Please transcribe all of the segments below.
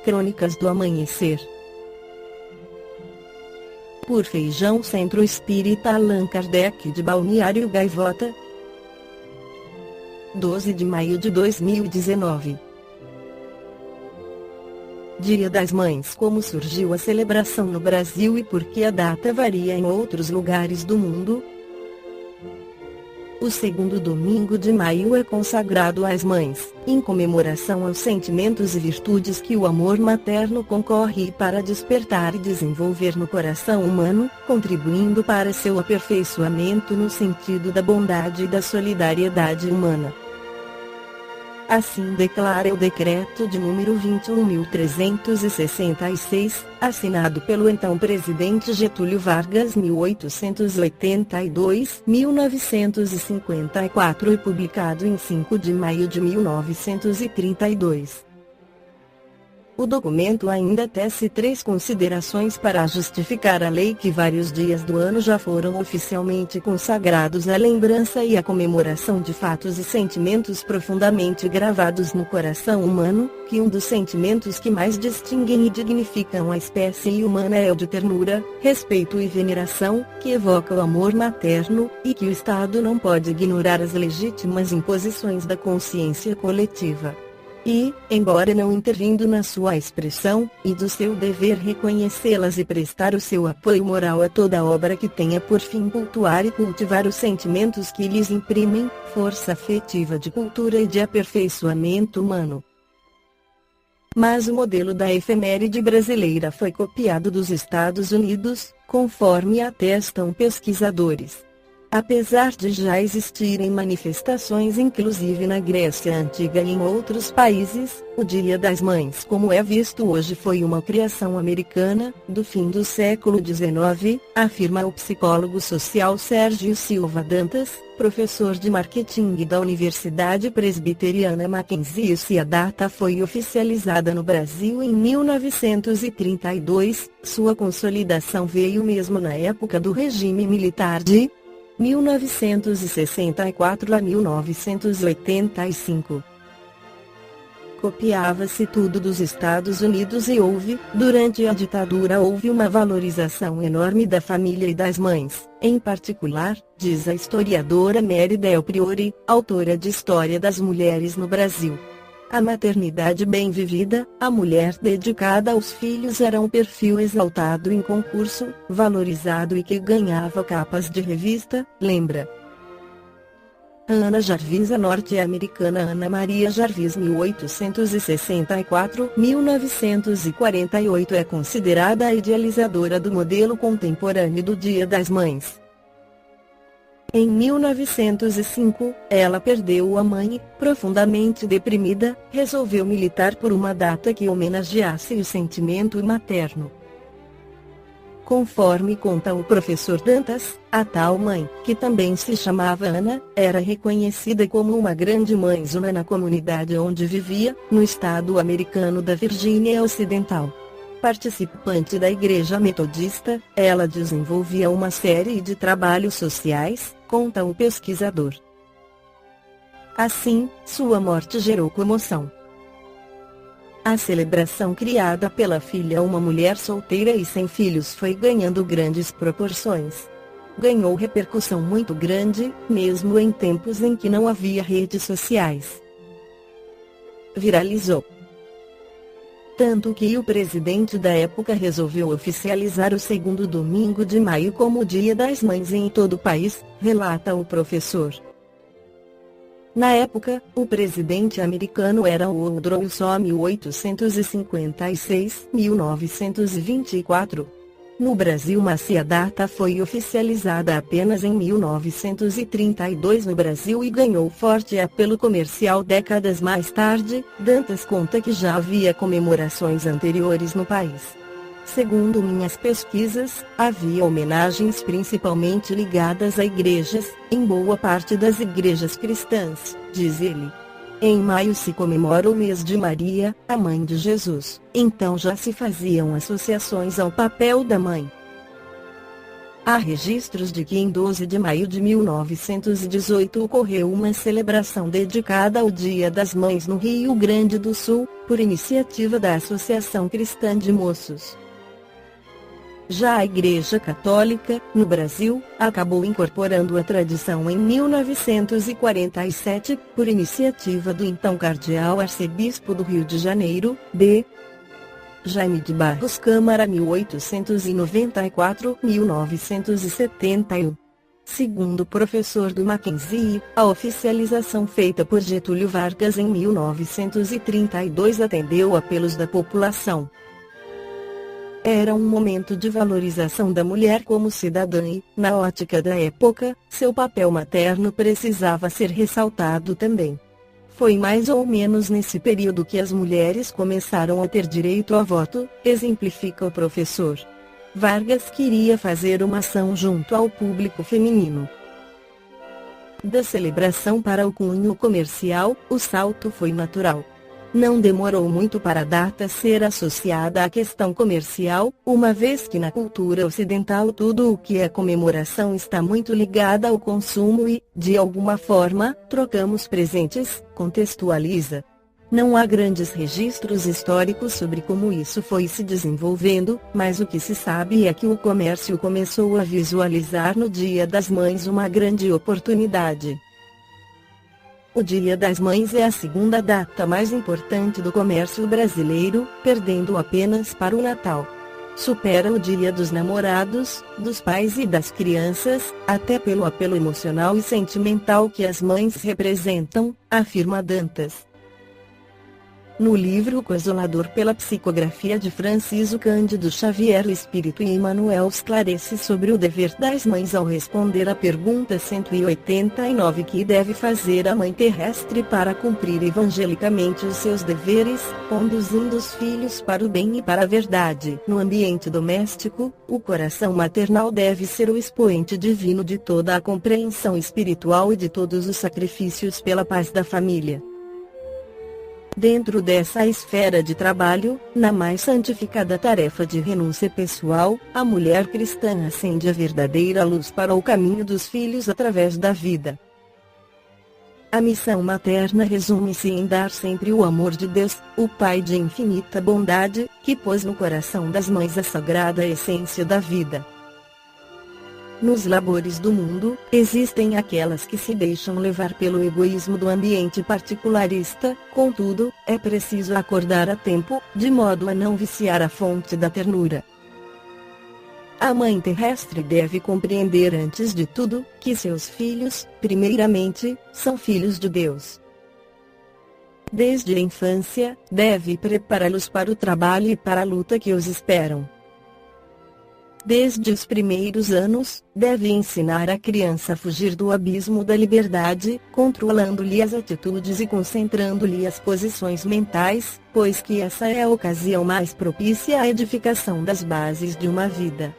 Crônicas do Amanhecer. Por Feijão, Centro Espírita Allan Kardec de Balneário Gaivota, 12 de maio de 2019. Dia das Mães. Como surgiu a celebração no Brasil e por que a data varia em outros lugares do mundo? O segundo domingo de maio é consagrado às mães, em comemoração aos sentimentos e virtudes que o amor materno concorre para despertar e desenvolver no coração humano, contribuindo para seu aperfeiçoamento no sentido da bondade e da solidariedade humana. Assim declara o Decreto de número 21.366, assinado pelo então presidente Getúlio Vargas 1882-1954 e publicado em 5 de maio de 1932. O documento ainda tece 3 considerações para justificar a lei que vários dias do ano já foram oficialmente consagrados à lembrança e à comemoração de fatos e sentimentos profundamente gravados no coração humano, que um dos sentimentos que mais distinguem e dignificam a espécie humana é o de ternura, respeito e veneração, que evoca o amor materno, e que o Estado não pode ignorar as legítimas imposições da consciência coletiva. E, embora não intervindo na sua expressão, e do seu dever reconhecê-las e prestar o seu apoio moral a toda obra que tenha por fim cultuar e cultivar os sentimentos que lhes imprimem força afetiva de cultura e de aperfeiçoamento humano. Mas o modelo da efeméride brasileira foi copiado dos Estados Unidos, conforme atestam pesquisadores. Apesar de já existirem manifestações inclusive na Grécia Antiga e em outros países, o Dia das Mães como é visto hoje foi uma criação americana, do fim do século XIX, afirma o psicólogo social Sérgio Silva Dantas, professor de marketing da Universidade Presbiteriana Mackenzie. Se a data foi oficializada no Brasil em 1932, sua consolidação veio mesmo na época do regime militar de 1964 a 1985. Copiava-se tudo dos Estados Unidos e durante a ditadura houve uma valorização enorme da família e das mães, em particular, diz a historiadora Mary Del Priore, autora de História das Mulheres no Brasil. A maternidade bem vivida, a mulher dedicada aos filhos era um perfil exaltado em concurso, valorizado e que ganhava capas de revista, lembra Ana Jarvis. A norte-americana Ana Maria Jarvis 1864-1948 é considerada a idealizadora do modelo contemporâneo do Dia das Mães. Em 1905, ela perdeu a mãe e, profundamente deprimida, resolveu militar por uma data que homenageasse o sentimento materno. Conforme conta o professor Dantas, a tal mãe, que também se chamava Ana, era reconhecida como uma grande mãezona na comunidade onde vivia, no estado americano da Virgínia Ocidental. Participante da Igreja Metodista, ela desenvolvia uma série de trabalhos sociais, conta o pesquisador. Assim, sua morte gerou comoção. A celebração criada pela filha, uma mulher solteira e sem filhos, foi ganhando grandes proporções. Ganhou repercussão muito grande, mesmo em tempos em que não havia redes sociais. Viralizou. Tanto que o presidente da época resolveu oficializar o segundo domingo de maio como o Dia das Mães em todo o país, relata o professor. Na época, o presidente americano era Woodrow Wilson 1856-1924. No Brasil, mas a data foi oficializada apenas em 1932 no Brasil e ganhou forte apelo comercial décadas mais tarde. Dantas conta que já havia comemorações anteriores no país. Segundo minhas pesquisas, havia homenagens principalmente ligadas a igrejas, em boa parte das igrejas cristãs, diz ele. Em maio se comemora o mês de Maria, a mãe de Jesus, então já se faziam associações ao papel da mãe. Há registros de que em 12 de maio de 1918 ocorreu uma celebração dedicada ao Dia das Mães no Rio Grande do Sul, por iniciativa da Associação Cristã de Moços. Já a Igreja Católica, no Brasil, acabou incorporando a tradição em 1947, por iniciativa do então Cardeal Arcebispo do Rio de Janeiro, B. Jaime de Barros Câmara 1894-1971. Segundo o professor do Mackenzie, a oficialização feita por Getúlio Vargas em 1932 atendeu apelos da população. Era um momento de valorização da mulher como cidadã e, na ótica da época, seu papel materno precisava ser ressaltado também. Foi mais ou menos nesse período que as mulheres começaram a ter direito a voto, exemplifica o professor. Vargas queria fazer uma ação junto ao público feminino. Da celebração para o cunho comercial, o salto foi natural. Não demorou muito para a data ser associada à questão comercial, uma vez que na cultura ocidental tudo o que é comemoração está muito ligado ao consumo e, de alguma forma, trocamos presentes, contextualiza. Não há grandes registros históricos sobre como isso foi se desenvolvendo, mas o que se sabe é que o comércio começou a visualizar no Dia das Mães uma grande oportunidade. O Dia das Mães é a segunda data mais importante do comércio brasileiro, perdendo apenas para o Natal. Supera o Dia dos Namorados, dos pais e das crianças, até pelo apelo emocional e sentimental que as mães representam, afirma Dantas. No livro Consolador pela psicografia de Francisco Cândido Xavier, o Espírito Emmanuel esclarece sobre o dever das mães ao responder à pergunta 189: que deve fazer a mãe terrestre para cumprir evangelicamente os seus deveres, conduzindo os filhos para o bem e para a verdade. No ambiente doméstico, o coração maternal deve ser o expoente divino de toda a compreensão espiritual e de todos os sacrifícios pela paz da família. Dentro dessa esfera de trabalho, na mais santificada tarefa de renúncia pessoal, a mulher cristã acende a verdadeira luz para o caminho dos filhos através da vida. A missão materna resume-se em dar sempre o amor de Deus, o Pai de infinita bondade, que pôs no coração das mães a sagrada essência da vida. Nos labores do mundo, existem aquelas que se deixam levar pelo egoísmo do ambiente particularista, contudo, é preciso acordar a tempo, de modo a não viciar a fonte da ternura. A mãe terrestre deve compreender antes de tudo, que seus filhos, primeiramente, são filhos de Deus. Desde a infância, deve prepará-los para o trabalho e para a luta que os esperam. Desde os primeiros anos, deve ensinar a criança a fugir do abismo da liberdade, controlando-lhe as atitudes e concentrando-lhe as posições mentais, pois que essa é a ocasião mais propícia à edificação das bases de uma vida.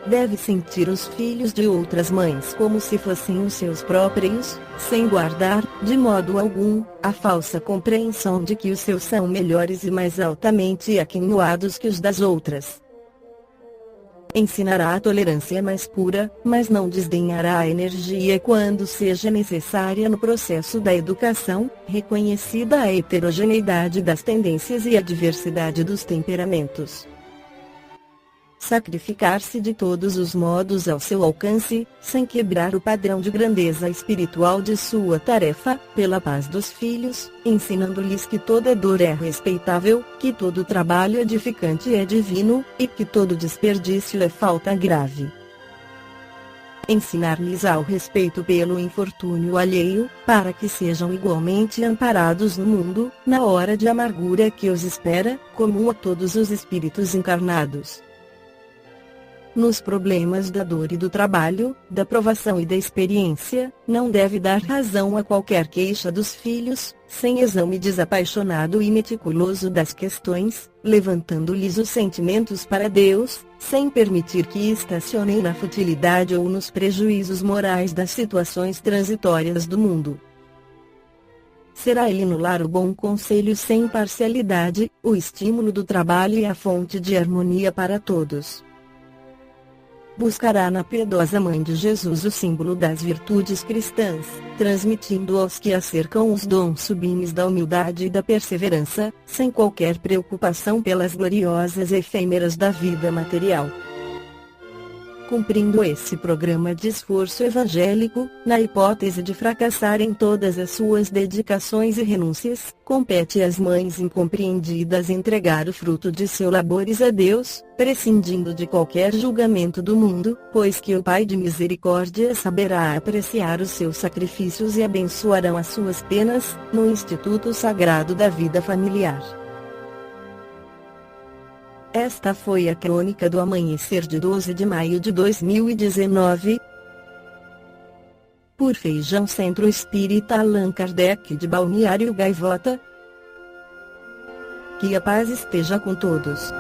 Deve sentir os filhos de outras mães como se fossem os seus próprios, sem guardar, de modo algum, a falsa compreensão de que os seus são melhores e mais altamente aquinhoados que os das outras. Ensinará a tolerância mais pura, mas não desdenhará a energia quando seja necessária no processo da educação, reconhecida a heterogeneidade das tendências e a diversidade dos temperamentos. Sacrificar-se de todos os modos ao seu alcance, sem quebrar o padrão de grandeza espiritual de sua tarefa, pela paz dos filhos, ensinando-lhes que toda dor é respeitável, que todo trabalho edificante é divino, e que todo desperdício é falta grave. Ensinar-lhes ao respeito pelo infortúnio alheio, para que sejam igualmente amparados no mundo, na hora de amargura que os espera, comum a todos os espíritos encarnados. Nos problemas da dor e do trabalho, da provação e da experiência, não deve dar razão a qualquer queixa dos filhos, sem exame desapaixonado e meticuloso das questões, levantando-lhes os sentimentos para Deus, sem permitir que estacionem na futilidade ou nos prejuízos morais das situações transitórias do mundo. Será ele no lar o bom conselho sem parcialidade, o estímulo do trabalho e a fonte de harmonia para todos. buscará na piedosa Mãe de Jesus o símbolo das virtudes cristãs, transmitindo aos que a cercam os dons sublimes da humildade e da perseverança, sem qualquer preocupação pelas gloriosas efêmeras da vida material. Cumprindo esse programa de esforço evangélico, na hipótese de fracassar em todas as suas dedicações e renúncias, compete às mães incompreendidas entregar o fruto de seus labores a Deus, prescindindo de qualquer julgamento do mundo, pois que o Pai de misericórdia saberá apreciar os seus sacrifícios e abençoarão as suas penas, no Instituto Sagrado da Vida Familiar. Esta foi a crônica do amanhecer de 12 de maio de 2019. Por Feijão Centro Espírita Allan Kardec de Balneário Gaivota. Que a paz esteja com todos.